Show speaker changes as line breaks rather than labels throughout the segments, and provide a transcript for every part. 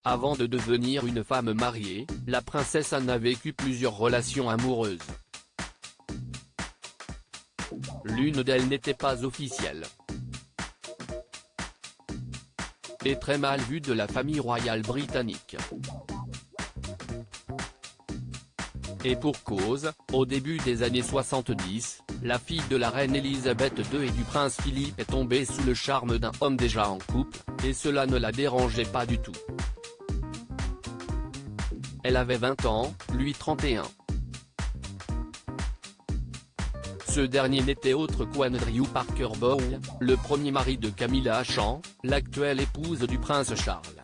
Avant de devenir une femme mariée, la princesse Anne a vécu plusieurs relations amoureuses. L'une d'elles n'était pas officielle et très mal vue de la famille royale britannique. Et pour cause, au début des années 70, la fille de la reine Elisabeth II et du prince Philippe est tombée sous le charme d'un homme déjà en couple, et cela ne la dérangeait pas du tout. Elle avait 20 ans, lui 31. Ce dernier n'était autre qu'Andrew Parker Bowen, le premier mari de Camilla Champ, l'actuelle épouse du prince Charles.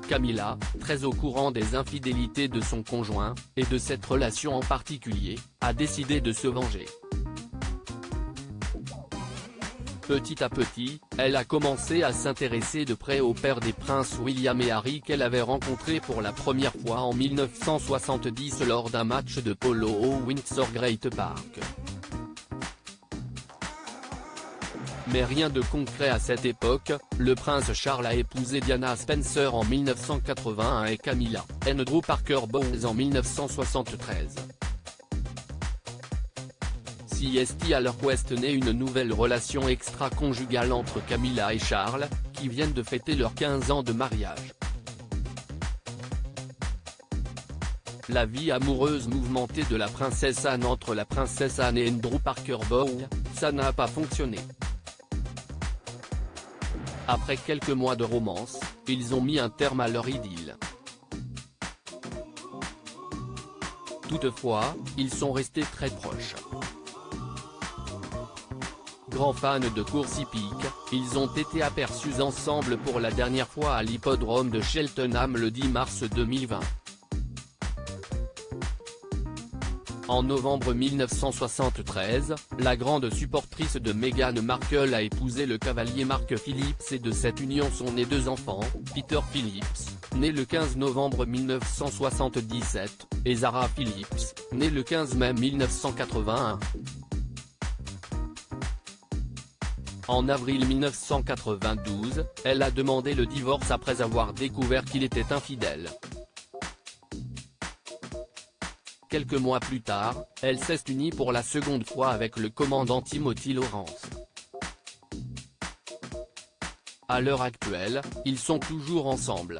Camilla, très au courant des infidélités de son conjoint, et de cette relation en particulier, a décidé de se venger. Petit à petit, elle a commencé à s'intéresser de près au père des princes William et Harry qu'elle avait rencontré pour la première fois en 1970 lors d'un match de polo au Windsor Great Park. Mais rien de concret à cette époque, le prince Charles a épousé Diana Spencer en 1981 et Camilla Andrew Parker Bowles en 1973. CST à leur ouest naît une nouvelle relation extra-conjugale entre Camilla et Charles, qui viennent de fêter leurs 15 ans de mariage. La vie amoureuse mouvementée de la princesse Anne entre la princesse Anne et Andrew Parker Bowles, ça n'a pas fonctionné. Après quelques mois de romance, ils ont mis un terme à leur idylle. Toutefois, ils sont restés très proches. Grands fans de course hippique, ils ont été aperçus ensemble pour la dernière fois à l'hippodrome de Cheltenham le 10 mars 2020. En novembre 1973, la grande supportrice de Meghan Markle a épousé le cavalier Mark Phillips et de cette union sont nés deux enfants, Peter Phillips, né le 15 novembre 1977, et Zara Phillips, née le 15 mai 1981. En avril 1992, elle a demandé le divorce après avoir découvert qu'il était infidèle. Quelques mois plus tard, elle s'est unie pour la seconde fois avec le commandant Timothy Lawrence. À l'heure actuelle, ils sont toujours ensemble.